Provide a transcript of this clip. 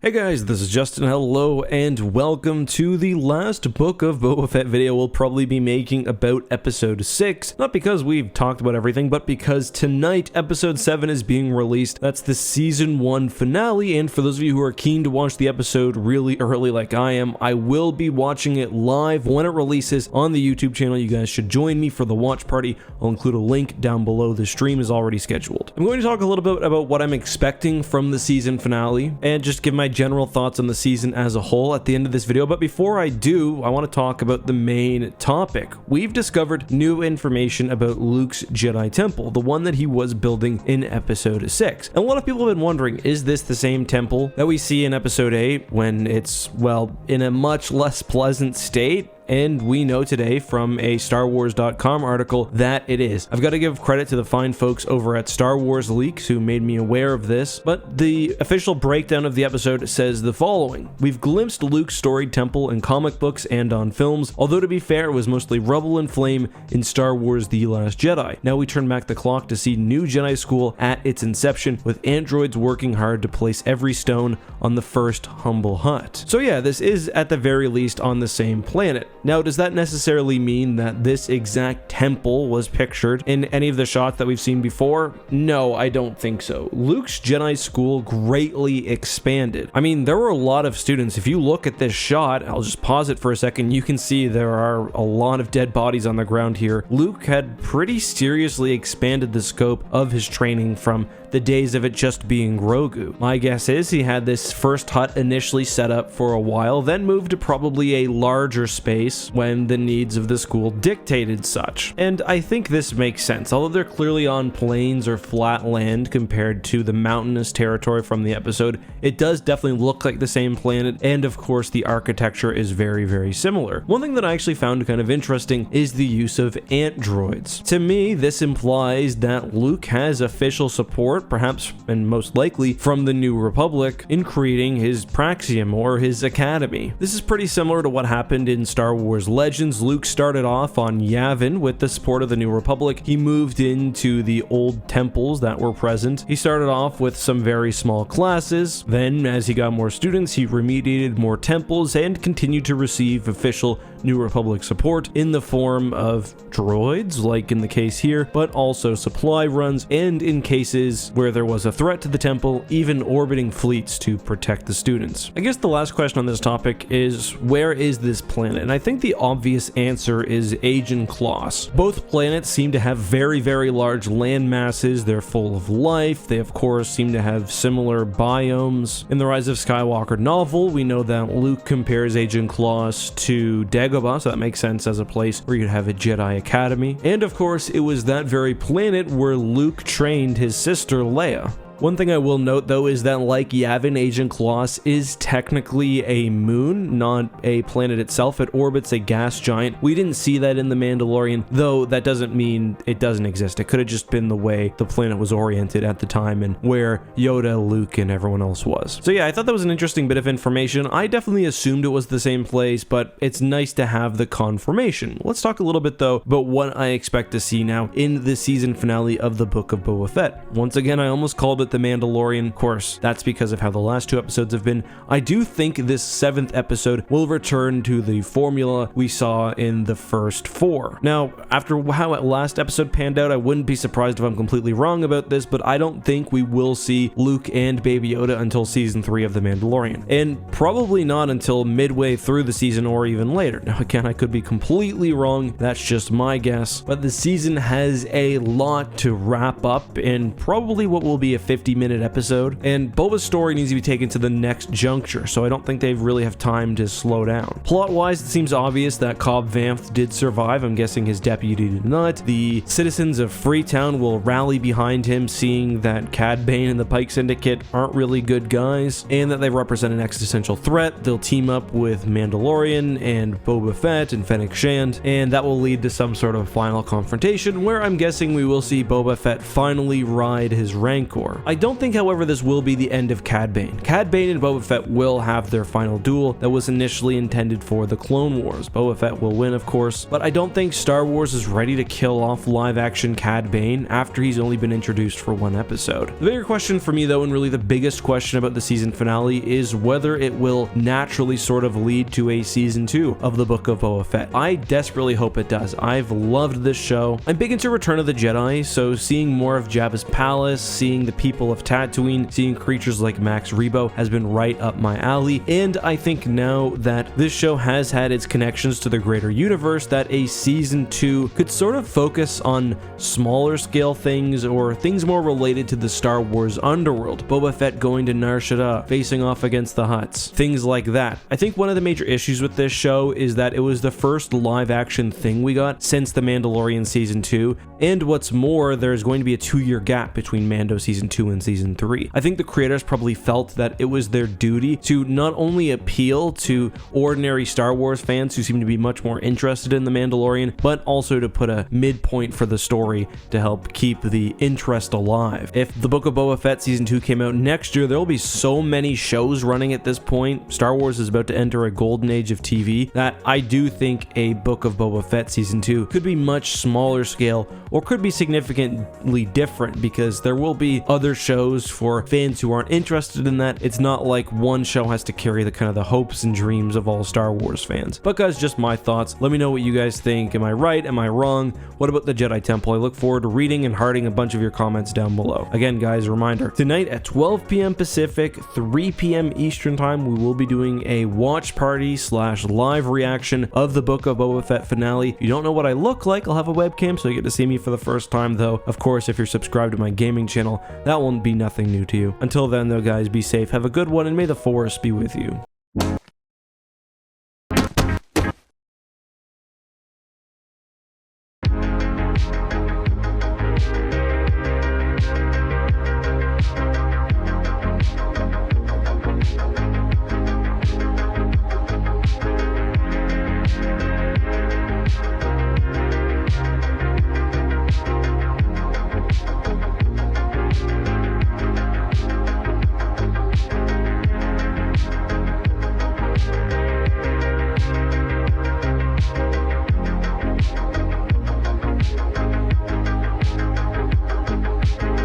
Hey guys, this is Justin. Hello and welcome to the last Book of Boba Fett video we'll probably be making about episode 6. Not because we've talked about everything, but because tonight episode 7 is being released. That's the season 1 finale, and for those of you who are keen to watch the episode really early like I am, I will be watching it live when it releases on the YouTube channel. You guys should join me for the watch party. I'll include a link down below. The stream is already scheduled. I'm going to talk a little bit about what I'm expecting from the season finale and just give my general thoughts on the season as a whole at the end of this video. But before I do, I want to talk about the main topic. We've discovered new information about Luke's Jedi temple, the one that he was building in episode 6. And a lot of people have been wondering, is this the same temple that we see in episode 8 when it's, well, in a much less pleasant state? And we know today from a StarWars.com article that it is. I've got to give credit to the fine folks over at Star Wars Leaks who made me aware of this, but the official breakdown of the episode says the following. We've glimpsed Luke's storied temple in comic books and on films, although to be fair, it was mostly rubble and flame in Star Wars The Last Jedi. Now we turn back the clock to see new Jedi school at its inception, with androids working hard to place every stone on the first humble hut. So yeah, this is at the very least on the same planet. Now, does that necessarily mean that this exact temple was pictured in any of the shots that we've seen before? No, I don't think so. Luke's Jedi school greatly expanded. I mean, there were a lot of students. If you look at this shot, I'll just pause it for a second, you can see there are a lot of dead bodies on the ground here. Luke had pretty seriously expanded the scope of his training from the days of it just being Grogu. My guess is he had this first hut initially set up for a while, then moved to probably a larger space when the needs of the school dictated such. And I think this makes sense. Although they're clearly on plains or flat land compared to the mountainous territory from the episode, it does definitely look like the same planet, and of course the architecture is very, very similar. One thing that I actually found kind of interesting is the use of androids. To me, this implies that Luke has official support, perhaps and most likely from the New Republic, in creating his Praxium or his academy. This is pretty similar to what happened in Star Wars Legends. Luke started off on Yavin with the support of the New Republic. He moved into the old temples that were present. He started off with some very small classes. Then, as he got more students, he remediated more temples and continued to receive official New Republic support in the form of droids, like in the case here, but also supply runs, and in cases where there was a threat to the temple, even orbiting fleets to protect the students. I guess the last question on this topic is, where is this planet? And I think the obvious answer is Aegin Kloss. Both planets seem to have very, very large land masses. They're full of life. They, of course, seem to have similar biomes. In the Rise of Skywalker novel, we know that Luke compares Aegin Kloss to Dagobah, so that makes sense as a place where you'd have a Jedi Academy. And of course, it was that very planet where Luke trained his sister Leia. One thing I will note though is that like Yavin, Aegin Kloss is technically a moon, not a planet itself. It orbits a gas giant. We didn't see that in The Mandalorian, though that doesn't mean it doesn't exist. It could have just been the way the planet was oriented at the time and where Yoda, Luke, and everyone else was. So yeah, I thought that was an interesting bit of information. I definitely assumed it was the same place, but it's nice to have the confirmation. Let's talk a little bit though about what I expect to see now in the season finale of the Book of Boba Fett. Once again, I almost called it The Mandalorian. Of course, that's because of how the last 2 episodes have been. I do think this 7th episode will return to the formula we saw in the first 4. Now, after how last episode panned out, I wouldn't be surprised if I'm completely wrong about this, but I don't think we will see Luke and Baby Yoda until season 3 of The Mandalorian, and probably not until midway through the season or even later. Now, again, I could be completely wrong. That's just my guess, but the season has a lot to wrap up in probably what will be a 50-minute episode, and Boba's story needs to be taken to the next juncture, so I don't think they really have time to slow down. Plot-wise, it seems obvious that Cobb Vanth did survive. I'm guessing his deputy did not. The citizens of Freetown will rally behind him, seeing that Cad Bane and the Pike Syndicate aren't really good guys, and that they represent an existential threat. They'll team up with Mandalorian and Boba Fett and Fennec Shand, and that will lead to some sort of final confrontation, where I'm guessing we will see Boba Fett finally ride his Rancor. I don't think, however, this will be the end of Cad Bane. Cad Bane and Boba Fett will have their final duel that was initially intended for the Clone Wars. Boba Fett will win, of course, but I don't think Star Wars is ready to kill off live-action Cad Bane after he's only been introduced for one episode. The bigger question for me, though, and really the biggest question about the season finale, is whether it will naturally sort of lead to a season 2 of the Book of Boba Fett. I desperately hope it does. I've loved this show. I'm big into Return of the Jedi, so seeing more of Jabba's palace, seeing the people of Tatooine, seeing creatures like Max Rebo has been right up my alley, and I think now that this show has had its connections to the greater universe, that a season 2 could sort of focus on smaller scale things or things more related to the Star Wars underworld. Boba Fett going to Nar Shaddaa, facing off against the Hutts, things like that. I think one of the major issues with this show is that it was the first live action thing we got since The Mandalorian season 2, and what's more, there's going to be a 2-year gap between Mando season 2 and season 3. I think the creators probably felt that it was their duty to not only appeal to ordinary Star Wars fans who seem to be much more interested in The Mandalorian, but also to put a midpoint for the story to help keep the interest alive. If the Book of Boba Fett season 2 came out next year, there will be so many shows running at this point. Star Wars is about to enter a golden age of TV that I do think a Book of Boba Fett season 2 could be much smaller scale or could be significantly different, because there will be other shows for fans who aren't interested in that. It's not like one show has to carry the kind of the hopes and dreams of all Star Wars fans. But guys, just my thoughts. Let me know what you guys think. Am I right? Am I wrong? What about the Jedi Temple? I look forward to reading and hearting a bunch of your comments down below. Again, guys, a reminder, tonight at 12 p.m. Pacific, 3 p.m. Eastern time, we will be doing a watch party / live reaction of the Book of Boba Fett finale. If you don't know what I look like, I'll have a webcam so you get to see me for the first time, though. Of course, if you're subscribed to my gaming channel, that won't be nothing new to you. Until then, though, guys, be safe, have a good one, and may the Force be with you.